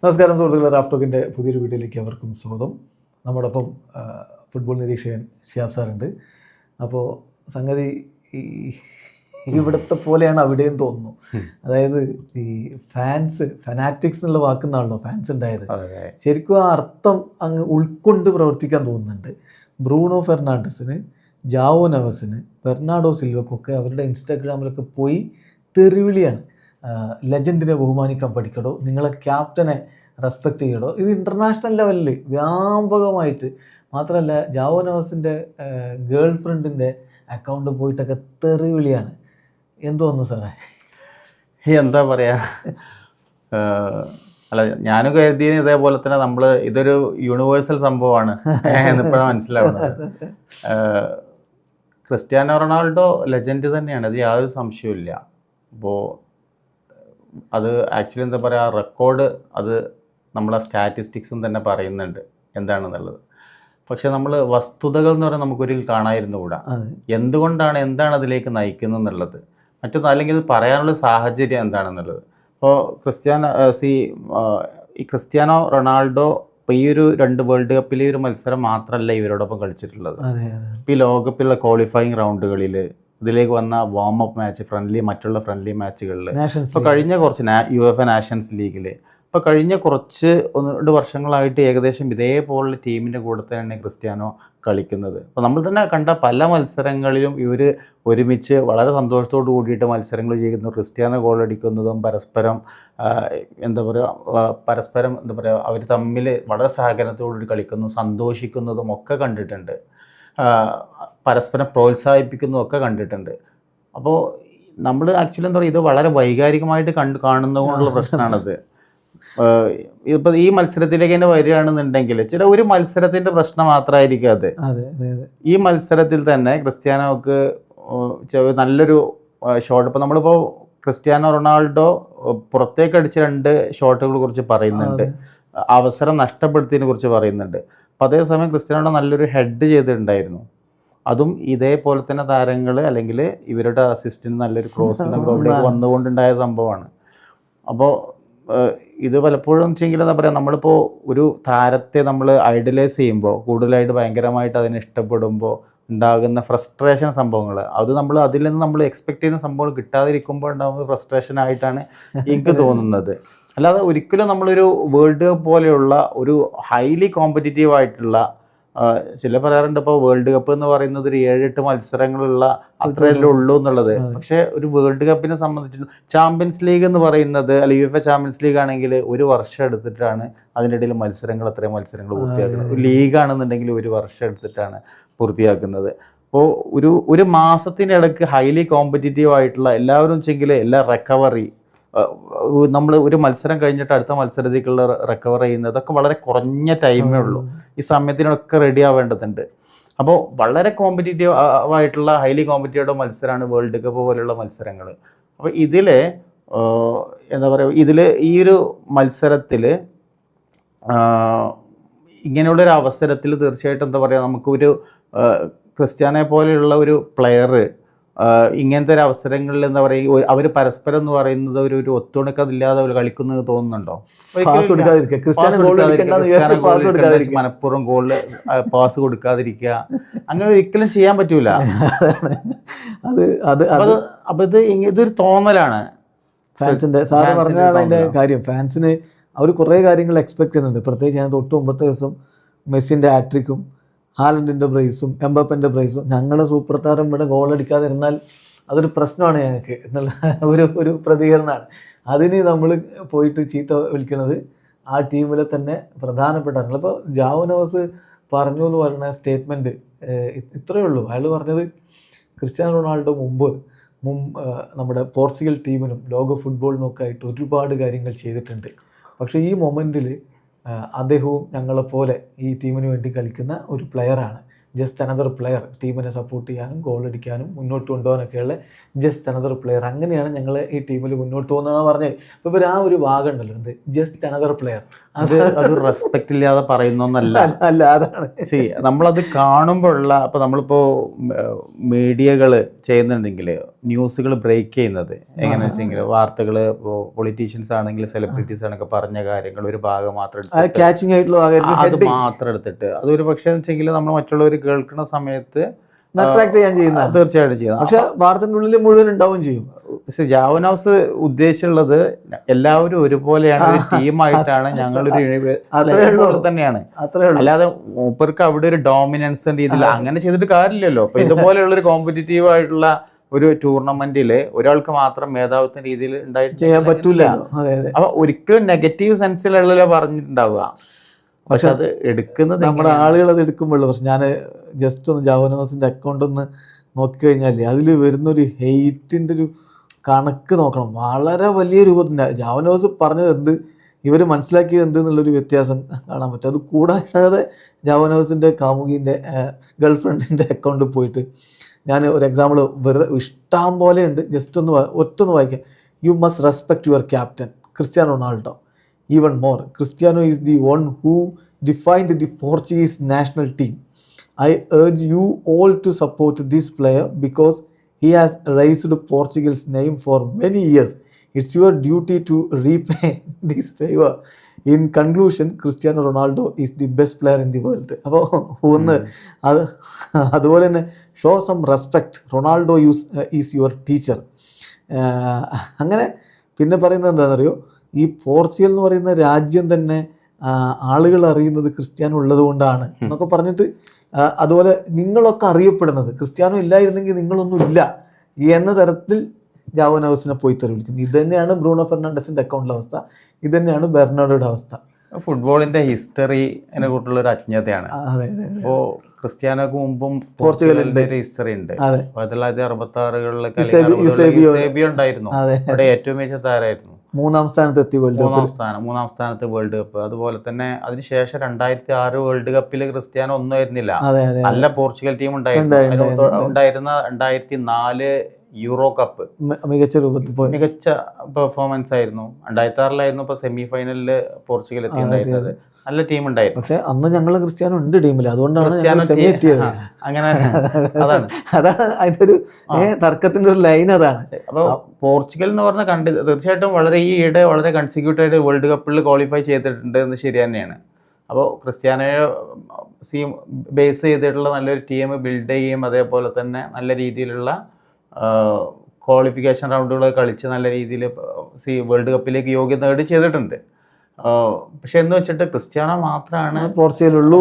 നമസ്കാരം സുഹൃത്തുക്കളെ, റാഫ് ടോക്കിൻ്റെ പുതിയൊരു വീഡിയോയിലേക്ക് അവർക്കും സ്വാഗതം. നമ്മോടൊപ്പം ഫുട്ബോൾ നിരീക്ഷകൻ ഷിയാബ് സാറുണ്ട്. അപ്പോൾ സംഗതി ഈ ഇവിടുത്തെ പോലെയാണ് അവിടെയും തോന്നുന്നു. അതായത് ഈ ഫനാറ്റിക്സ് എന്നുള്ള വാക്കുന്നാണല്ലോ ഫാൻസ് ഉണ്ടായത്. ശരിക്കും ആ അർത്ഥം അങ്ങ് ഉൾക്കൊണ്ട് പ്രവർത്തിക്കാൻ തോന്നുന്നുണ്ട്. ബ്രൂണോ ഫെർണാണ്ടസിന്, ജാവോ നവസിന്, ബെർണാഡോ സിൽവക്കൊക്കെ അവരുടെ ഇൻസ്റ്റാഗ്രാമിലൊക്കെ പോയി തെറിവിളിയാണ്. ലെജൻഡിനെ ബഹുമാനിക്കാൻ പഠിക്കടോ, നിങ്ങളെ ക്യാപ്റ്റനെ റെസ്പെക്റ്റ് ചെയ്യടോ. ഇത് ഇൻ്റർനാഷണൽ ലെവലിൽ വ്യാപകമായിട്ട് മാത്രമല്ല, ജാവോ നവസിൻ്റെ ഗേൾ ഫ്രണ്ടിൻ്റെ അക്കൗണ്ട് പോയിട്ടൊക്കെ തെറിവിളിയാണ്. എന്ത് തോന്നുന്നു സാറേ? എന്താ പറയുക, അല്ല ഞാനും കരുതിയത് ഇതേപോലെ തന്നെ നമ്മൾ ഇതൊരു യൂണിവേഴ്സൽ സംഭവമാണ് എന്നിപ്പോഴാണ് മനസ്സിലാവുന്നത്. ക്രിസ്ത്യാനോ റൊണാൾഡോ ലെജൻഡ് തന്നെയാണ്, അത് യാതൊരു സംശയവുമില്ല. അപ്പോൾ അത് ആക്ച്വലി എന്താ പറയുക, റെക്കോർഡ് അത് നമ്മളെ സ്റ്റാറ്റിസ്റ്റിക്സും തന്നെ പറയുന്നുണ്ട് എന്താണെന്നുള്ളത്. പക്ഷെ നമ്മൾ വസ്തുതകൾ എന്ന് പറഞ്ഞാൽ നമുക്കൊരിക്കലും കാണാതിരുന്നു കൂടാ. എന്താണ് അതിലേക്ക് നയിക്കുന്നത് എന്നുള്ളത്, മറ്റൊന്ന് അല്ലെങ്കിൽ ഇത് പറയാനുള്ള സാഹചര്യം എന്താണെന്നുള്ളത്. ഇപ്പോൾ ഈ ക്രിസ്ത്യാനോ റൊണാൾഡോ ഇപ്പോൾ ഈ ഒരു 2 വേൾഡ് കപ്പിലെ ഒരു മത്സരം മാത്രമല്ല ഇവരോടൊപ്പം കളിച്ചിട്ടുള്ളത്. ഇപ്പോൾ ഈ ലോകകപ്പിലുള്ള ക്വാളിഫയിങ് റൗണ്ടുകളിൽ ഇതിലേക്ക് വന്ന വാം അപ്പ് മാച്ച്, മറ്റുള്ള ഫ്രണ്ട്ലി മാച്ചുകളിൽ, ഇപ്പോൾ കഴിഞ്ഞ കുറച്ച് UEFA നാഷൻസ് ലീഗിൽ ഇപ്പോൾ കഴിഞ്ഞ കുറച്ച് 1-2 വർഷങ്ങളായിട്ട് ഏകദേശം ഇതേപോലുള്ള ടീമിൻ്റെ കൂടെ തന്നെയാണ് ക്രിസ്ത്യാനോ കളിക്കുന്നത്. അപ്പോൾ നമ്മൾ തന്നെ കണ്ട പല മത്സരങ്ങളിലും ഇവർ ഒരുമിച്ച് വളരെ സന്തോഷത്തോട് കൂടിയിട്ട് മത്സരങ്ങൾ ചെയ്യുന്നു. ക്രിസ്ത്യാനോ ഗോളടിക്കുന്നതും പരസ്പരം എന്താ പറയുക അവർ തമ്മിൽ വളരെ സഹകരണത്തോടുകൂടി കളിക്കുന്നു, സന്തോഷിക്കുന്നതും ഒക്കെ കണ്ടിട്ടുണ്ട്. പരസ്പരം പ്രോത്സാഹിപ്പിക്കുന്നതൊക്കെ കണ്ടിട്ടുണ്ട്. അപ്പോൾ നമ്മൾ ആക്ച്വലി എന്താ പറയുക, ഇത് വളരെ വൈകാരികമായിട്ട് കാണുന്നതുകൊണ്ടുള്ള പ്രശ്നമാണത്. ഇപ്പോൾ ഈ മത്സരത്തിലേക്ക് തന്നെ വരികയാണെന്നുണ്ടെങ്കിൽ ഒരു മത്സരത്തിൻ്റെ പ്രശ്നം മാത്രമായിരിക്കും അത്. ഈ മത്സരത്തിൽ തന്നെ ക്രിസ്ത്യാനോക്ക് നല്ലൊരു ഷോട്ട്, ഇപ്പോൾ നമ്മളിപ്പോൾ ക്രിസ്ത്യാനോ റൊണാൾഡോ പുറത്തേക്ക് അടിച്ച 2 ഷോട്ടുകളെ കുറിച്ച് പറയുന്നുണ്ട്, അവസരം നഷ്ടപ്പെടുത്തിയതിനെ കുറിച്ച് പറയുന്നുണ്ട്. അപ്പോൾ അതേസമയം ക്രിസ്ത്യാനോ നല്ലൊരു ഹെഡ് ചെയ്തിട്ടുണ്ടായിരുന്നു. അതും ഇതേപോലെ തന്നെ താരങ്ങൾ അല്ലെങ്കിൽ ഇവരുടെ അസിസ്റ്റന്റ് നല്ലൊരു ക്രോസിന് അവിടേക്ക് വന്നുകൊണ്ടുണ്ടായ സംഭവമാണ്. അപ്പോൾ ഇത് പലപ്പോഴും വെച്ചെങ്കിൽ എന്താ പറയുക, നമ്മളിപ്പോൾ ഒരു താരത്തെ നമ്മൾ ഐഡലൈസ് ചെയ്യുമ്പോൾ, കൂടുതലായിട്ട് ഭയങ്കരമായിട്ട് അതിനെ ഇഷ്ടപ്പെടുമ്പോൾ ഉണ്ടാകുന്ന ഫ്രസ്ട്രേഷൻ സംഭവങ്ങൾ, അത് നമ്മൾ അതിൽ നിന്ന് നമ്മൾ എക്സ്പെക്ട് ചെയ്യുന്ന സംഭവങ്ങൾ കിട്ടാതിരിക്കുമ്പോൾ ഉണ്ടാകുന്ന ഫ്രസ്ട്രേഷൻ ആയിട്ടാണ് എനിക്ക് തോന്നുന്നത്. അല്ലാതെ ഒരിക്കലും നമ്മളൊരു വേൾഡ് കപ്പ് പോലെയുള്ള ഒരു ഹൈലി കോമ്പറ്റീറ്റീവ് ആയിട്ടുള്ള, ചില പറയാറുണ്ട് ഇപ്പോൾ വേൾഡ് കപ്പ് എന്ന് പറയുന്നത് ഒരു 7-8 മത്സരങ്ങളുള്ള അത്രയല്ലേ ഉള്ളൂ എന്നുള്ളത്. പക്ഷേ ഒരു വേൾഡ് കപ്പിനെ സംബന്ധിച്ച് ചാമ്പ്യൻസ് ലീഗ് എന്ന് പറയുന്നത്, അല്ലെങ്കിൽ UEFA ചാമ്പ്യൻസ് ലീഗ് ആണെങ്കിൽ 1 വർഷം എടുത്തിട്ടാണ് അതിനിടയിൽ അത്രയും മത്സരങ്ങൾ പൂർത്തിയാക്കുന്നത്. ഒരു ലീഗാണെന്നുണ്ടെങ്കിൽ 1 വർഷം എടുത്തിട്ടാണ് പൂർത്തിയാക്കുന്നത്. അപ്പോൾ ഒരു മാസത്തിനിടയ്ക്ക് ഹൈലി കോമ്പറ്റീറ്റീവ് ആയിട്ടുള്ള എല്ലാവരും വെച്ചെങ്കിൽ എല്ലാ റിക്കവറി, നമ്മൾ ഒരു മത്സരം കഴിഞ്ഞിട്ട് അടുത്ത മത്സരത്തേക്കുള്ള റിക്കവർ ചെയ്യുന്നതൊക്കെ വളരെ കുറഞ്ഞ ടൈമേ ഉള്ളൂ. ഈ സമയത്തിനൊക്കെ റെഡി ആവേണ്ടതുണ്ട്. അപ്പോൾ വളരെ കോമ്പറ്റീറ്റീവ് ആയിട്ടുള്ള ഹൈലി കോമ്പറ്റീറ്റീവ് മത്സരമാണ് വേൾഡ് കപ്പ് പോലെയുള്ള മത്സരങ്ങൾ. അപ്പോൾ ഇതിൽ എന്താ പറയുക, ഈ ഒരു മത്സരത്തിൽ ഇങ്ങനെയുള്ളൊരു അവസരത്തിൽ തീർച്ചയായിട്ടും എന്താ പറയുക, നമുക്കൊരു ക്രിസ്ത്യാനോ പോലെയുള്ള ഒരു പ്ലെയർ ഇങ്ങനത്തെ ഒരു അവസരങ്ങളിൽ എന്താ പറയുക, അവർ പരസ്പരം എന്ന് പറയുന്നത് ഒരു ഒത്തുണക്കമില്ലാതെ അവർ കളിക്കുന്നത് തോന്നുന്നുണ്ടോ? മനഃപൂർവ്വം ഗോളിൽ പാസ് കൊടുക്കാതിരിക്കുക, അങ്ങനെ ഒരിക്കലും ചെയ്യാൻ പറ്റൂല. അപ്പൊ ഇതൊരു തോന്നലാണ് ഫാൻസിന്റെ. സാറ് പറഞ്ഞതാണ് അതിന്റെ കാര്യം. ഫാൻസിന് അവർ കുറേ കാര്യങ്ങൾ എക്സ്പെക്ട് ചെയ്യുന്നുണ്ട്. പ്രത്യേകിച്ച് ഞാൻ തൊട്ട് മുമ്പത്തെ ദിവസം മെസ്സിന്റെ ഹാട്രിക്കും ഹാലൻഡിൻ്റെ ബ്രേസും എംബാപ്പൻ്റെ ബ്രേസും, ഞങ്ങളുടെ സൂപ്പർ താരം ഇവിടെ ഗോളടിക്കാതിരുന്നാൽ അതൊരു പ്രശ്നമാണ് ഞങ്ങൾക്ക് എന്നുള്ള ഒരു പ്രതികരണമാണ്. അതിന് നമ്മൾ പോയിട്ട് ചീത്ത വിളിക്കുന്നത് ആ ടീമിലെ തന്നെ പ്രധാനപ്പെട്ട ആളുകൾ. ഇപ്പോൾ ജാവോ നവസ് പറഞ്ഞു എന്ന് പറയുന്ന സ്റ്റേറ്റ്മെൻറ്റ് ഇത്രയേ ഉള്ളൂ. അയാൾ പറഞ്ഞത് ക്രിസ്ത്യാനോ റൊണാൾഡോ മുമ്പ് നമ്മുടെ പോർച്ചുഗൽ ടീമിനും ലോക ഫുട്ബോളിനൊക്കെ ആയിട്ട് ഒരുപാട് കാര്യങ്ങൾ ചെയ്തിട്ടുണ്ട്. പക്ഷേ ഈ മൊമെൻറ്റിൽ അദ്ദേഹവും ഞങ്ങളെപ്പോലെ ഈ ടീമിന് വേണ്ടി കളിക്കുന്ന ഒരു പ്ലെയറാണ്. ജസ്റ്റ് അനദർ പ്ലെയർ, ടീമിനെ സപ്പോർട്ട് ചെയ്യാനും ഗോൾ അടിക്കാനും മുന്നോട്ട് കൊണ്ടുപോകാനൊക്കെയുള്ള ജസ്റ്റ് അനദർ പ്ലെയർ. അങ്ങനെയാണ് ഞങ്ങൾ ഈ ടീമിൽ മുന്നോട്ട് പോകുന്നതെന്നാണ് പറഞ്ഞത്. ഇപ്പോൾ ഇവർ ആ ഒരു ഭാഗം ഉണ്ടല്ലോ, എന്ത് ജസ്റ്റ് അനദർ പ്ലെയർ, അത് റെസ്പെക്റ്റ് ഇല്ലാതെ പറയുന്നൊന്നല്ല. അല്ല, അതാണ് നമ്മളത് കാണുമ്പോഴുള്ള, അപ്പോൾ നമ്മളിപ്പോൾ മീഡിയകൾ ചെയ്യുന്നുണ്ടെങ്കിൽ ന്യൂസുകൾ ബ്രേക്ക് ചെയ്യുന്നത് എങ്ങനെയാണെന്ന് വെച്ചെങ്കിൽ വാർത്തകൾ ഇപ്പോൾ പൊളിറ്റീഷ്യൻസ് ആണെങ്കിൽ സെലിബ്രിറ്റീസ് ആണെങ്കിൽ പറഞ്ഞ കാര്യങ്ങൾ ഒരു ഭാഗം മാത്രം ക്യാച്ചിങ് ആയിട്ടുള്ള അത് മാത്രം എടുത്തിട്ട് അതൊരു പക്ഷേ വെച്ചെങ്കിൽ നമ്മൾ മറ്റുള്ളവർ കേൾക്കുന്ന സമയത്ത് അട്രാക്ട് ചെയ്യാൻ ചെയ്യുന്ന തീർച്ചയായിട്ടും ചെയ്യുന്നത്. പക്ഷെ വാർത്തൻ്റെ ഉള്ളിൽ മുഴുവൻ ഉണ്ടാവുകയും ചെയ്യും. പക്ഷെ ജാവൻ ഹൗസ് ഉദ്ദേശിച്ചുള്ളത് എല്ലാവരും ഒരുപോലെയാണ്, ഒരു ടീമായിട്ടാണ് ഞങ്ങളൊരു തന്നെയാണ്. അല്ലാതെ മൂപ്പർക്ക് അവിടെ ഒരു ഡോമിനൻസ് രീതിയിൽ അങ്ങനെ ചെയ്തിട്ട് കാര്യമില്ലല്ലോ. അപ്പൊ ഇതുപോലെയുള്ള ഒരു കോമ്പറ്റീറ്റീവ് ആയിട്ടുള്ള ഒരു ടൂർണമെന്റില് ഒരാൾക്ക് മാത്രം മേധാവിത്വ രീതിയിൽ ചെയ്യാൻ പറ്റൂല. അപ്പൊ ഒരിക്കലും നെഗറ്റീവ് സെൻസിലല്ലോ പറഞ്ഞിട്ടുണ്ടാവുക. പക്ഷെ അത് എടുക്കുന്നത് നമ്മുടെ ആളുകൾ അത് എടുക്കുമ്പോഴുള്ള പ്രശ്നം. ഞാൻ ജസ്റ്റ് ഒന്ന് ജാവൻ ഹൗസിന്റെ അക്കൗണ്ട് ഒന്ന് നോക്കിക്കഴിഞ്ഞാൽ അതിൽ വരുന്നൊരു ഹെയ്റ്റിന്റെ ഒരു കണക്ക് നോക്കണം. വളരെ വലിയ രൂപത്തിൻ്റെ ജാവൻ ഹൗസ് പറഞ്ഞത് എന്ത്, ഇവർ മനസ്സിലാക്കിയത് എന്ത് എന്നുള്ളൊരു വ്യത്യാസം കാണാൻ പറ്റും. അത് കൂടാതെ ജാവൻ ഹൗസിൻ്റെ കാമുകിൻ്റെ ഗേൾ ഫ്രണ്ടിൻ്റെ അക്കൗണ്ടിൽ പോയിട്ട് ഞാൻ ഒരു എക്സാമ്പിൾ വെറുതെ ഇഷ്ടം പോലെ ഉണ്ട്, ജസ്റ്റ് ഒറ്റൊന്ന് വായിക്കാം. You must respect your captain Cristiano Ronaldo even more. Cristiano is the one who defined the Portuguese national team. I urge you all to support this player because he has raised Portugal's name for many years. It's your duty to repay this favor. In conclusion, Cristiano Ronaldo is the best player in the world. അപ്പോൾ ഒന്ന് അതുപോലെ തന്നെ show some respect, Ronaldo is your teacher. അങ്ങനെ പിന്നെ പറയുന്നത് എന്താണെന്നറിയോ, ഈ Portugal എന്ന് പറയുന്ന രാജ്യം തന്നെ ആളുകൾ അറിയുന്നത് ക്രിസ്ത്യാനോ ഉള്ളത് കൊണ്ടാണ് എന്നൊക്കെ പറഞ്ഞിട്ട്, അതുപോലെ നിങ്ങളൊക്കെ അറിയപ്പെടുന്നത് ക്രിസ്ത്യാനോ ഇല്ലായിരുന്നെങ്കിൽ നിങ്ങളൊന്നും ഇല്ല എന്ന തരത്തിൽ ജാവൻ ഹൗസിനെ പോയി തെറി വിളിക്കുന്നത്. ഇത് തന്നെയാണ് ബ്രൂണോ ഫെർണാണ്ടസിന്റെ അക്കൗണ്ടിലെ അവസ്ഥ, ഇത് തന്നെയാണ് ബെർണാഡോയുടെ അവസ്ഥ. ഫുട്ബോളിന്റെ ഹിസ്റ്ററിനെ കുറിച്ചുള്ള ഒരു അജ്ഞതയാണ്. അപ്പോൾ ക്രിസ്ത്യാനോക്ക് മുമ്പും പോർച്ചുഗലിന്റെ ഒരു ഹിസ്റ്ററി ഉണ്ട്. 1966 ഉണ്ടായിരുന്നു, അവിടെ ഏറ്റവും മികച്ച താരമായിരുന്നു. മൂന്നാം സ്ഥാനത്ത് എത്തി മൂന്നാം സ്ഥാനത്ത് വേൾഡ് കപ്പ്. അതുപോലെ തന്നെ അതിനുശേഷം 2006 വേൾഡ് കപ്പിൽ ക്രിസ്ത്യാനോ ഒന്നും ആയിരുന്നില്ല. നല്ല പോർച്ചുഗൽ ടീം ഉണ്ടായിരുന്ന 2004 യൂറോ കപ്പ് മികച്ച രൂപത്തിൽ മികച്ച പെർഫോമൻസ് ആയിരുന്നു. 2006 ഇപ്പൊ സെമി ഫൈനലില് പോർച്ചുഗൽ എത്തിയിട്ടുണ്ടായിരുന്നത്. നല്ല ടീം ഉണ്ടായിരുന്നു. പക്ഷെ അന്ന് ഞങ്ങൾ ക്രിസ്ത്യാനോ ഉണ്ട് ടീമിൽ, അതുകൊണ്ടാണ് സെമി എത്തിയത്. അങ്ങനെ അതാണ് അതിന്റെ ഒരു തർക്കത്തിന്റെ ഒരു ലൈൻ അതാണ്. അപ്പോൾ പോർച്ചുഗൽ എന്ന് പറഞ്ഞ തീർച്ചയായിട്ടും വളരെ ഈയിടെ വളരെ കൺസിക്യൂട്ടീവ് ആയിട്ട് വേൾഡ് കപ്പിൽ ക്വാളിഫൈ ചെയ്തിട്ടുണ്ട് എന്ന് ശരി തന്നെയാണ്. അപ്പോൾ ക്രിസ്ത്യാനോയെ ബേസ് ചെയ്തിട്ടുള്ള നല്ലൊരു ടീം ബിൽഡ് ചെയ്യുകയും അതേപോലെ തന്നെ നല്ല രീതിയിലുള്ള ക്വാളിഫിക്കേഷൻ റൗണ്ടുകൾ കളിച്ച് നല്ല രീതിയിൽ വേൾഡ് കപ്പിലേക്ക് യോഗ്യത നേടി ചെയ്തിട്ടുണ്ട്. പക്ഷെ എന്ന് വെച്ചിട്ട് ക്രിസ്ത്യാനോ മാത്രമാണ് പോർച്ചുഗലുള്ളൂ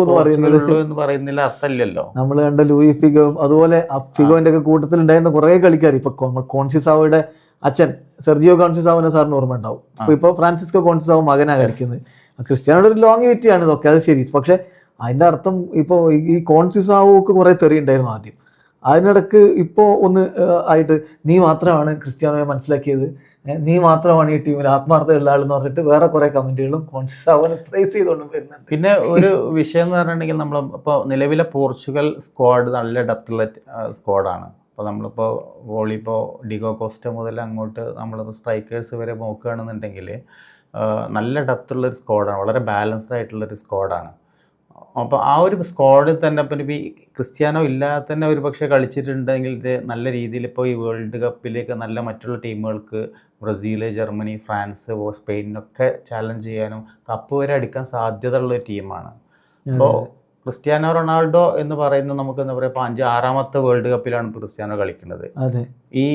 എന്ന് പറയുന്നില്ല അർത്ഥമില്ലല്ലോ. നമ്മൾ കണ്ട ലൂയി ഫിഗോ, അതുപോലെ ഫിഗോന്റെ ഒക്കെ കൂട്ടത്തിൽ ഉണ്ടായിരുന്ന കുറെ കളിക്കാർ. ഇപ്പൊ കോൺസിസാവോയുടെ അച്ഛൻ സെർജിയോ കോൺസിസാവോനെ സാറിന് ഓർമ്മ ഉണ്ടാവും. ഇപ്പൊ ഫ്രാൻസിസ്കോ കോൺസിസാവോ മകനാണ് കളിക്കുന്നത്. ക്രിസ്ത്യാനോയുടെ ഒരു ലോങ്ങിവിറ്റിയാണ് ഇതൊക്കെ, അത് ശരി. പക്ഷെ അതിന്റെ അർത്ഥം ഇപ്പോൾ ഈ കോൺസിസാവോക്ക് കുറെ തെറി ഉണ്ടായിരുന്നു ആദ്യം. അതിനിടക്ക് ഇപ്പോൾ ഒന്ന് ആയിട്ട് നീ മാത്രമാണ് ക്രിസ്ത്യാനോയെ മനസ്സിലാക്കിയത്, നീ മാത്രമാണ് ഈ ടീമിൽ ആത്മാർത്ഥമുള്ള ആളെന്ന് പറഞ്ഞിട്ട് വേറെ കുറെ കമന്റുകളും കോൺസിസാവോനെ പ്രൈസ് ചെയ്തുകൊണ്ടും വരുന്നുണ്ട്. പിന്നെ ഒരു വിഷയം എന്ന് പറഞ്ഞിട്ടുണ്ടെങ്കിൽ നമ്മൾ ഇപ്പോൾ നിലവിലെ പോർച്ചുഗൽ സ്ക്വാഡ് നല്ല ഡെപ്തുള്ള സ്ക്വാഡാണ്. അപ്പോൾ നമ്മളിപ്പോൾ വോളിപ്പോൾ ഡിഗോ കോസ്റ്റ മുതൽ അങ്ങോട്ട് നമ്മളിപ്പോൾ സ്ട്രൈക്കേഴ്സ് വരെ നോക്കുകയാണെന്നുണ്ടെങ്കിൽ നല്ല ഡെപ്തുള്ളൊരു സ്ക്വാഡാണ്, വളരെ ബാലൻസ്ഡ് ആയിട്ടുള്ളൊരു സ്ക്വാഡാണ്. അപ്പോൾ ആ ഒരു സ്ക്വാഡിൽ തന്നെ ഇപ്പം ഈ ക്രിസ്ത്യാനോ ഇല്ലാതെ തന്നെ ഒരു പക്ഷേ കളിച്ചിട്ടുണ്ടെങ്കിൽ നല്ല രീതിയിൽ ഇപ്പോൾ ഈ വേൾഡ് കപ്പിലേക്ക് നല്ല മറ്റുള്ള ടീമുകൾക്ക് ബ്രസീൽ, ജർമ്മനി, ഫ്രാൻസ്, സ്പെയിനൊക്കെ ചാലഞ്ച് ചെയ്യാനും കപ്പ് വരെ അടിക്കാൻ സാധ്യത ഉള്ള ഒരു ടീമാണ്. അപ്പോൾ ക്രിസ്ത്യാനോ റൊണാൾഡോ എന്ന് പറയുന്നത് നമുക്ക് എന്താ പറയുക, ഇപ്പോൾ 5-6ാമത്തെ വേൾഡ് കപ്പിലാണ് ക്രിസ്ത്യാനോ കളിക്കുന്നത്. ഈ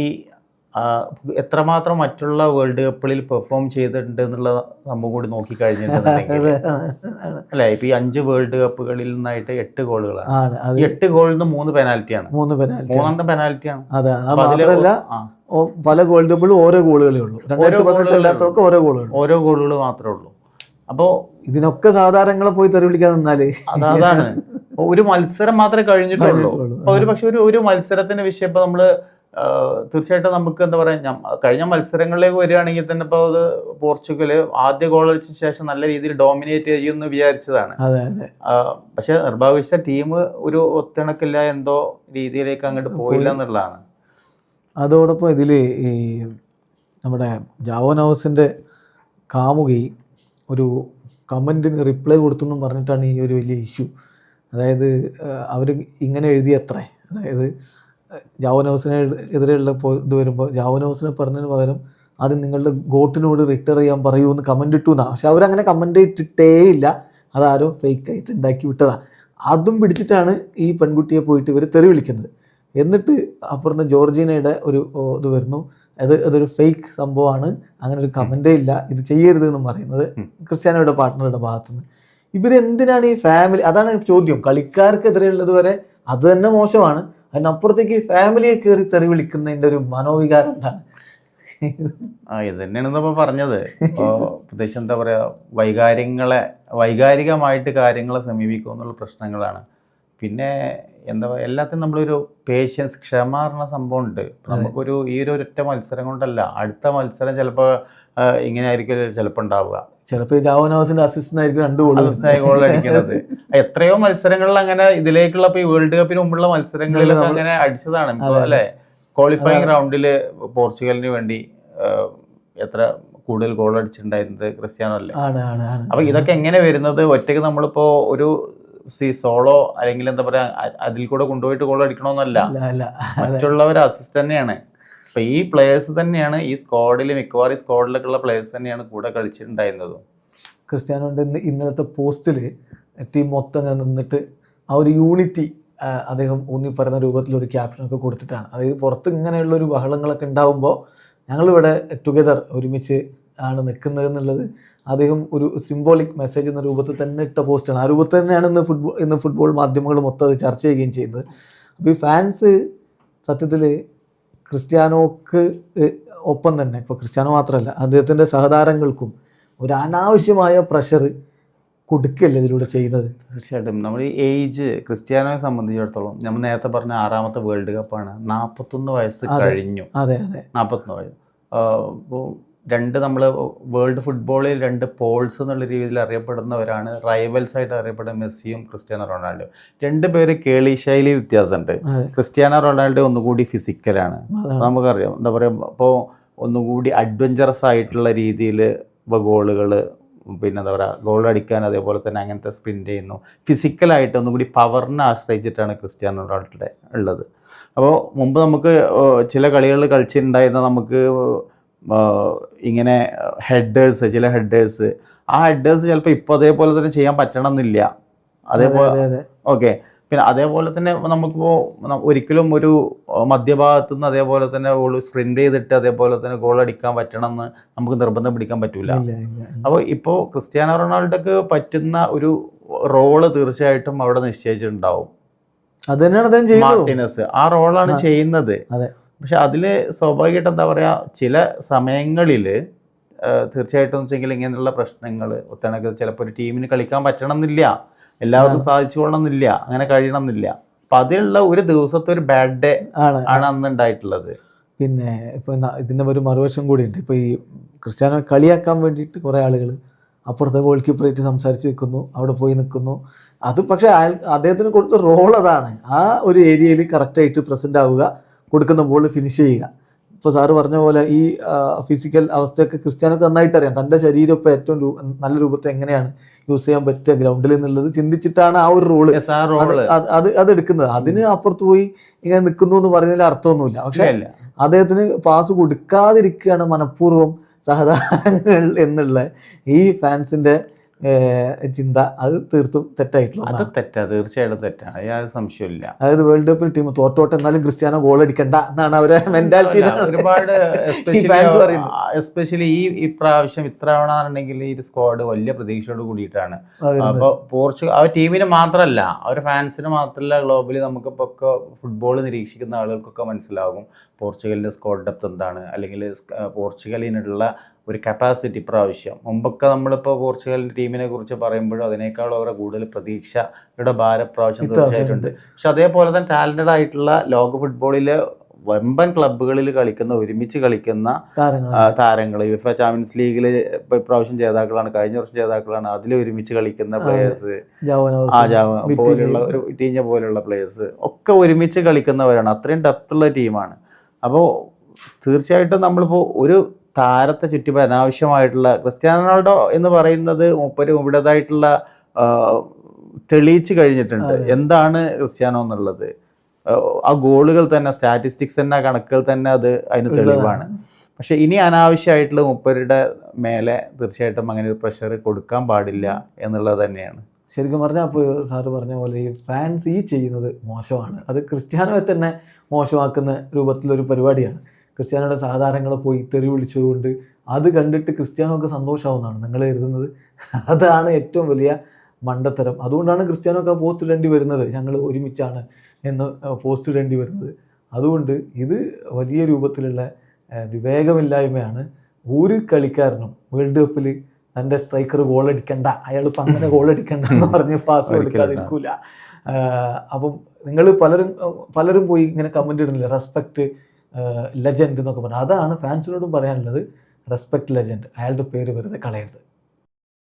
എത്രമാത്രം മറ്റുള്ള വേൾഡ് കപ്പുകളിൽ പെർഫോം ചെയ്തിട്ടുണ്ട് എന്നുള്ള സംഭവം കൂടി നോക്കിക്കഴിഞ്ഞിട്ടുണ്ടെങ്കിൽ അല്ലേ, ഇപ്പൊ ഈ 5 വേൾഡ് കപ്പുകളിൽ നിന്നായിട്ട് 8 ഗോളുകളാണ്. 8 ഗോളിൽ നിന്ന് 3 പെനാൽറ്റിയാണ്. 3 പെനാൽറ്റിയാണ്. പല വേൾഡ് കപ്പിലും ഓരോ ഗോളുകളേ ഉള്ളൂ. ഓരോ ഗോളുകൾ മാത്രമേ ഉള്ളൂ. അപ്പോൾ ഇതിനൊക്കെ സാധാരണങ്ങളെ പോയി തെറി വിളിക്കാൻ നിന്നാല് അതാണ് ഒരു മത്സരം മാത്രമേ കഴിഞ്ഞിട്ടുള്ളൂ. അപ്പൊ ഒരു പക്ഷെ ഒരു മത്സരത്തിന്റെ വിഷയം ഇപ്പൊ നമ്മള് തീർച്ചയായിട്ടും നമുക്ക് എന്താ പറയുക, കഴിഞ്ഞ മത്സരങ്ങളിലേക്ക് വരികയാണെങ്കിൽ തന്നെ ഇപ്പോൾ അത് പോർച്ചുഗൽ ആദ്യ ഗോൾ അടിച്ച ശേഷം നല്ല രീതിയിൽ ഡോമിനേറ്റ് ചെയ്യുമെന്ന് വിചാരിച്ചതാണ്. പക്ഷെ നിർഭാഗ്യവശാൽ ടീം ഒരു ഒത്തിണക്കില്ല, എന്തോ രീതിയിലേക്ക് അങ്ങോട്ട് പോയില്ല എന്നുള്ളതാണ്. അതോടൊപ്പം ഇതിൽ ഈ നമ്മുടെ ജാവോ നവസിൻ്റെ കാമുകി ഒരു കമൻറ്റിന് റിപ്ലൈ കൊടുത്തെന്നും പറഞ്ഞിട്ടാണ് ഈ ഒരു വലിയ ഇഷ്യൂ. അതായത് അവർ ഇങ്ങനെ എഴുതിയത്രേ, അതായത് ജാവോ നവസിന് എതിരെയുള്ള ഇത് വരുമ്പോൾ ജാവോ നവസിനെ പറഞ്ഞതിന് പകരം അത് നിങ്ങളുടെ ഗോട്ടിനോട് റിട്ടയർ ചെയ്യാൻ പറയൂ എന്ന് കമൻ്റ് ഇട്ടു എന്നാണ്. പക്ഷെ അവരങ്ങനെ കമൻ്റ് ഇട്ടിട്ടേ ഇല്ല, അതാരോ ഫേക്കായിട്ട് ഉണ്ടാക്കി വിട്ടതാണ്. അതും പിടിച്ചിട്ടാണ് ഈ പെൺകുട്ടിയെ പോയിട്ട് ഇവർ തെറി വിളിക്കുന്നത്. എന്നിട്ട് അപ്പുറത്ത് ജോർജീനയുടെ ഒരു ഇത് വരുന്നു, അതൊരു ഫേക്ക് സംഭവമാണ്, അങ്ങനെ ഒരു കമൻറ്റേ ഇല്ല, ഇത് ചെയ്യരുത് എന്നും പറയുന്നത് ക്രിസ്ത്യാനോയുടെ പാർട്ട്ണറുടെ ഭാഗത്തുനിന്ന്. ഇവരെന്തിനാണ് ഈ ഫാമിലി, അതാണ് ചോദ്യം. കളിക്കാർക്കെതിരെയുള്ളത് വരെ അത് തന്നെ മോശമാണ്, അതിനപ്പുറത്തേക്ക് ഫാമിലിയെ കയറി തെറി വിളിക്കുന്നതിൻ്റെ ഒരു മനോവികാരം എന്താണ്? ഇത് തന്നെയാണ് ഇപ്പോൾ പറഞ്ഞത്. ഇപ്പോൾ പ്രത്യേകിച്ച് എന്താ പറയുക, വൈകാരികമായിട്ട് കാര്യങ്ങളെ സമീപിക്കുക എന്നുള്ള പ്രശ്നങ്ങളാണ്. പിന്നെ എന്താ പറയുക, എല്ലാത്തിനും നമ്മളൊരു പേഷ്യൻസ്, ക്ഷമ പറഞ്ഞ സംഭവം ഉണ്ട്. നമുക്കൊരു ഈ ഒരു ഒറ്റ മത്സരം കൊണ്ടല്ല, അടുത്ത മത്സരം ചിലപ്പോൾ ഇങ്ങനെ ആയിരിക്കും ചിലപ്പോൾ ഉണ്ടാവുക. ചിലപ്പോൾ ജാവോ നവാസിന്റെ അസിസ്റ്റായിരിക്കും 2 ഗോൾ അടിക്കുന്നത്. എത്രയോ മത്സരങ്ങളിൽ അങ്ങനെ ഇതിലേക്കുള്ള ഇപ്പോൾ ഈ വേൾഡ് കപ്പിന് മുമ്പുള്ള മത്സരങ്ങളിലൊക്കെ അങ്ങനെ അടിച്ചതാണ്. ഇപ്പോൾ അല്ലേ, ക്വാളിഫയിങ് റൗണ്ടിൽ പോർച്ചുഗലിന് വേണ്ടി എത്ര കൂടുതൽ ഗോൾ അടിച്ചിട്ടുണ്ടായിരുന്നത് ക്രിസ്ത്യാനോ അല്ലേ. അപ്പോൾ ഇതൊക്കെ എങ്ങനെ വരുന്നത്? ഒറ്റയ്ക്ക് നമ്മളിപ്പോൾ ഒരു സോളോ അല്ലെങ്കിൽ എന്താ പറയുക അതിൽ കൂടെ കൊണ്ടുപോയിട്ട് ഗോൾ അടിക്കണമെന്നല്ല, മറ്റുള്ളവർ അസിസ്റ്റ് തന്നെയാണ്. അപ്പം ഈ പ്ലേയേഴ്സ് തന്നെയാണ് ഈ സ്ക്വാഡിൽ, മിക്കവാറും സ്ക്വാഡിലൊക്കെ ഉള്ള പ്ലേയേഴ്സ് തന്നെയാണ് കൂടെ കളിച്ചിട്ടുണ്ടായിരുന്നത്. ക്രിസ്ത്യാനോൻ്റെ ഇന്നലത്തെ പോസ്റ്റിൽ ടീം മൊത്തം നിന്നിട്ട് ആ ഒരു യൂണിറ്റി അദ്ദേഹം ഊന്നി പറയുന്ന രൂപത്തിലൊരു ക്യാപ്ഷനൊക്കെ കൊടുത്തിട്ടാണ്. അതായത് പുറത്ത് ഇങ്ങനെയുള്ളൊരു ബഹളങ്ങളൊക്കെ ഉണ്ടാകുമ്പോൾ ഞങ്ങളിവിടെ ടുഗെദർ ഒരുമിച്ച് ആണ് നിൽക്കുന്നത് എന്നുള്ളത് അദ്ദേഹം ഒരു സിംബോളിക് മെസ്സേജ് എന്ന രൂപത്തിൽ തന്നെ ഇട്ട പോസ്റ്റാണ്. ആ രൂപത്തിൽ തന്നെയാണ് ഇന്ന് ഫുട്ബോൾ മാധ്യമങ്ങൾ മൊത്തം അത് ചർച്ച ചെയ്യുകയും ചെയ്യുന്നത്. അപ്പോൾ ഈ ഫാൻസ് സത്യത്തിൽ ക്രിസ്ത്യാനോക്ക് ഒപ്പം തന്നെ, ഇപ്പോൾ ക്രിസ്ത്യാനോ മാത്രമല്ല അദ്ദേഹത്തിൻ്റെ സഹതാരങ്ങൾക്കും ഒരു അനാവശ്യമായ പ്രഷർ കൊടുക്കല്ലേ ഇതിലൂടെ ചെയ്യുന്നത്. തീർച്ചയായിട്ടും നമ്മൾ ഈ ഏജ് ക്രിസ്ത്യാനോയെ സംബന്ധിച്ചിടത്തോളം നമ്മൾ നേരത്തെ പറഞ്ഞ 6ാമത്തെ വേൾഡ് കപ്പാണ്, 41 വയസ്സ് കഴിഞ്ഞു. അതെ 41 വയസ്സ്. ഇപ്പോൾ നമ്മൾ വേൾഡ് ഫുട്ബോളിൽ 2 പോൾസ് എന്നുള്ള രീതിയിൽ അറിയപ്പെടുന്നവരാണ്, റൈവൽസായിട്ട് അറിയപ്പെടുന്ന മെസ്സിയും ക്രിസ്ത്യാനോ റൊണാൾഡോ. 2 പേര് കേളി ശൈലി വ്യത്യാസമുണ്ട്. ക്രിസ്ത്യാനോ റൊണാൾഡോ ഒന്നുകൂടി ഫിസിക്കലാണ്, നമുക്കറിയാം. എന്താ പറയുക, ഇപ്പോൾ ഒന്നുകൂടി അഡ്വഞ്ചറസ് ആയിട്ടുള്ള രീതിയിൽ ഇപ്പോൾ ഗോളുകൾ, പിന്നെ എന്താ പറയുക, ഗോൾ അടിക്കാൻ അതേപോലെ തന്നെ അങ്ങനത്തെ സ്പ്രിൻ്റ് ചെയ്യുന്നു. ഫിസിക്കലായിട്ട് ഒന്നുകൂടി പവറിനെ ആശ്രയിച്ചിട്ടാണ് ക്രിസ്ത്യാനോ റൊണാൾഡോ ഉള്ളത്. അപ്പോൾ മുമ്പ് നമുക്ക് ചില കളികളിൽ കളിച്ചിട്ടുണ്ടായിരുന്ന നമുക്ക് ഇങ്ങനെ ചില ഹെഡേഴ്സ് ആ ഹെഡേഴ്സ് ചിലപ്പോൾ ഇപ്പോൾ അതേപോലെ തന്നെ ചെയ്യാൻ പറ്റണമെന്നില്ല. അതേപോലെ ഓക്കെ. പിന്നെ അതേപോലെ തന്നെ നമുക്കിപ്പോൾ ഒരിക്കലും ഒരു മധ്യഭാഗത്തു നിന്ന് അതേപോലെ തന്നെ സ്പ്രിൻ്റ് ചെയ്തിട്ട് അതേപോലെ തന്നെ ഗോൾ അടിക്കാൻ പറ്റണമെന്ന് നമുക്ക് നിർബന്ധം പിടിക്കാൻ പറ്റില്ല. അപ്പോൾ ഇപ്പോൾ ക്രിസ്ത്യാനോ റൊണാൾഡോക്ക് പറ്റുന്ന ഒരു റോള് തീർച്ചയായിട്ടും അവിടെ നിശ്ചയിച്ചിട്ടുണ്ടാവും. മാർട്ടിനസ് ആ റോളാണ് ചെയ്യുന്നത്. പക്ഷെ അതിൽ സ്വാഭാവികമായിട്ട് എന്താ പറയുക, ചില സമയങ്ങളിൽ തീർച്ചയായിട്ടും വെച്ചെങ്കിൽ ഇങ്ങനെയുള്ള പ്രശ്നങ്ങൾ ഒത്തണക്ക് ചിലപ്പോൾ ഒരു ടീമിന് കളിക്കാൻ പറ്റണം എന്നില്ല, എല്ലാവർക്കും സാധിച്ചു കൊള്ളണമെന്നില്ല, അങ്ങനെ കഴിയണമെന്നില്ല. അപ്പം അതിലുള്ള ഒരു ദിവസത്തെ ഒരു ബാഡ് ഡേ ആണ് അന്ന് ഉണ്ടായിട്ടുള്ളത്. പിന്നെ ഇപ്പോൾ ഇതിൻ്റെ ഒരു മറുവശം കൂടിയുണ്ട്. ഇപ്പോൾ ഈ ക്രിസ്ത്യാനോ കളിയാക്കാൻ വേണ്ടിയിട്ട് കുറേ ആളുകൾ അപ്പുറത്തെ ഗോൾ കീപ്പറായിട്ട് സംസാരിച്ച് നിൽക്കുന്നു, അവിടെ പോയി നിൽക്കുന്നു. അത് പക്ഷേ അദ്ദേഹത്തിന് കൊടുത്ത റോൾ അതാണ്, ആ ഒരു ഏരിയയിൽ കറക്റ്റായിട്ട് പ്രസൻ്റ് ആവുക, കൊടുക്കുന്ന ബോൾ ഫിനിഷ് ചെയ്യുക. ഇപ്പോൾ സാറ് പറഞ്ഞ പോലെ ഈ ഫിസിക്കൽ അവസ്ഥയൊക്കെ ക്രിസ്ത്യാനോക്ക് നന്നായിട്ട് അറിയാം. തൻ്റെ ശരീരം ഇപ്പോൾ ഏറ്റവും നല്ല രൂപത്തിൽ എങ്ങനെയാണ് യൂസ് ചെയ്യാൻ പറ്റുക ഗ്രൗണ്ടിൽ എന്നുള്ളത് ചിന്തിച്ചിട്ടാണ് ആ ഒരു റോള് അത് എടുക്കുന്നത്. അതിന് അപ്പുറത്ത് പോയി ഇങ്ങനെ നിൽക്കുന്നു എന്ന് പറയുന്നതിൽ അർത്ഥമൊന്നുമില്ല. പക്ഷേ അദ്ദേഹത്തിന് പാസ് കൊടുക്കാതിരിക്കുകയാണ് മനഃപൂർവ്വം സഹതാരങ്ങൾ എന്നുള്ള ഈ ഫാൻസിൻ്റെ ചിന്ത, അത് തീർത്തും തെറ്റായിട്ടുള്ള. അത് തെറ്റാണ്, തീർച്ചയായിട്ടും തെറ്റാണ്, യാതൊരു സംശയമില്ല. അതായത് വേൾഡ് കപ്പിൽ ടീം തോറ്റോട്ടെ എന്നാലും ക്രിസ്ത്യാനോ ഗോൾ അടിക്കണ്ട എന്നാണ് അവരെ മെന്റാലിറ്റി. ഒരുപാട് എസ്പെഷ്യലി ഈ പ്രാവശ്യം ഇത്തവണ ഈ ഒരു സ്ക്വാഡ് വലിയ പ്രതീക്ഷയോട് കൂടിയിട്ടാണ്. അപ്പോൾ പോർച്ചുഗൽ ആ ടീമിന് മാത്രമല്ല, അവർ ഫാൻസിന് മാത്രമല്ല, ഗ്ലോബലി നമുക്കിപ്പോൾ ഒക്കെ ഫുട്ബോൾ നിരീക്ഷിക്കുന്ന ആളുകൾക്കൊക്കെ മനസ്സിലാകും പോർച്ചുഗലിൻ്റെ സ്ക്വാഡ് ഡെപ്ത് എന്താണ്, അല്ലെങ്കിൽ പോർച്ചുഗലിനുള്ള ഒരു കപ്പാസിറ്റി. പ്രാവശ്യം മുമ്പൊക്കെ നമ്മളിപ്പോൾ പോർച്ചുഗലിൻ്റെ ടീമിനെ കുറിച്ച് പറയുമ്പോഴും അതിനേക്കാളേറെ കൂടുതൽ പ്രതീക്ഷയുടെ ഭാരം പ്രാവശ്യം തീർച്ചയായിട്ടുണ്ട്. പക്ഷെ അതേപോലെ തന്നെ ടാലൻറ്റഡ് ആയിട്ടുള്ള ലോക ഫുട്ബോളിൽ വമ്പൻ ക്ലബ്ബുകളിൽ കളിക്കുന്ന ഒരുമിച്ച് കളിക്കുന്ന താരങ്ങൾ യുഫ ചാമ്പ്യൻസ് ലീഗിൽ ഇപ്രാവശ്യം ജേതാക്കളാണ്, കഴിഞ്ഞ വർഷം ജേതാക്കളാണ്, അതിൽ ഒരുമിച്ച് കളിക്കുന്ന പ്ലേയേഴ്സ്, പോലുള്ള ഒരു ടീഞ്ഞ പോലുള്ള പ്ലേയേഴ്സ് ഒക്കെ ഒരുമിച്ച് കളിക്കുന്നവരാണ്. അത്രയും ഡെപ്തുള്ള ടീമാണ്. അപ്പോൾ തീർച്ചയായിട്ടും നമ്മളിപ്പോൾ ഒരു താരത്തെ ചുറ്റും അനാവശ്യമായിട്ടുള്ള ക്രിസ്ത്യാനോ റൊണാൾഡോ എന്ന് പറയുന്നത് മുപ്പരുടേതായിട്ടുള്ള തെളിയിച്ച് കഴിഞ്ഞിട്ടുണ്ട് എന്താണ് ക്രിസ്ത്യാനോ എന്നുള്ളത്. ആ ഗോളുകൾ തന്നെ, സ്റ്റാറ്റിസ്റ്റിക്സ് തന്നെ, കണക്കുകൾ തന്നെ അത് അതിന് തെളിവാണ്. പക്ഷെ ഇനി അനാവശ്യമായിട്ടുള്ള മുപ്പരുടെ മേലെ തീർച്ചയായിട്ടും അങ്ങനെ ഒരു പ്രഷർ കൊടുക്കാൻ പാടില്ല എന്നുള്ളത് തന്നെയാണ്. ശരിക്കും പറഞ്ഞാൽ അപ്പോൾ സാറ് പറഞ്ഞ പോലെ ഈ ഫാൻസ് ഈ ചെയ്യുന്നത് മോശമാണ്. അത് ക്രിസ്ത്യാനോയെ തന്നെ മോശമാക്കുന്ന രൂപത്തിലൊരു പരിപാടിയാണ്. ക്രിസ്ത്യാനോയുടെ സാധാരണങ്ങളെ പോയി തെറി വിളിച്ചുകൊണ്ട് അത് കണ്ടിട്ട് ക്രിസ്ത്യാനോക്ക് സന്തോഷമാവുന്നതാണ് നിങ്ങൾ കരുതുന്നത്. അതാണ് ഏറ്റവും വലിയ മണ്ടത്തരം. അതുകൊണ്ടാണ് ക്രിസ്ത്യാനോക്ക് ആ പോസ്റ്റ് ഇടേണ്ടി വരുന്നത്, ഞങ്ങൾ ഒരുമിച്ചാണ് എന്ന് പോസ്റ്റ് ഇടേണ്ടി വരുന്നത്. അതുകൊണ്ട് ഇത് വലിയ രൂപത്തിലുള്ള വിവേകമില്ലായ്മയാണ്. ഒരു കളിക്കാരനും വേൾഡ് കപ്പിൽ തൻ്റെ സ്ട്രൈക്കർ ഗോളടിക്കണ്ട, അയാളിപ്പോൾ അങ്ങനെ ഗോളടിക്കണ്ട എന്ന് പറഞ്ഞ് പാസ് കൊടുക്കാതിരിക്കില്ല. അപ്പം നിങ്ങൾ പലരും പോയി ഇങ്ങനെ കമൻ്റ് ഇടുന്നില്ല, റെസ്പെക്റ്റ് ലെജൻഡ് എന്നൊക്കെ പറഞ്ഞു. അതാണ് ഫാൻസിനോടും പറയാനുള്ളത്, റെസ്പെക്ട് ലെജൻഡ്. അയാളുടെ പേര് വെറുതെ കളയരുത്.